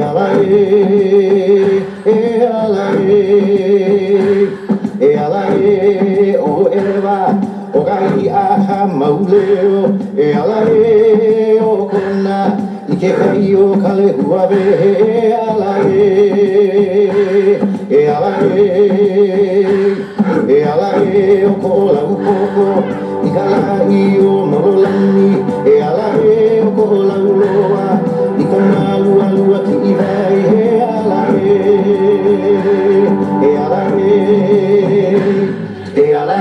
ala o eva o gai aha mauleo ala o kona ike kai o kale huawe ala o kola upoko ikala i o morolani ala o kola uloa ikona lua lua ki iwai ala ala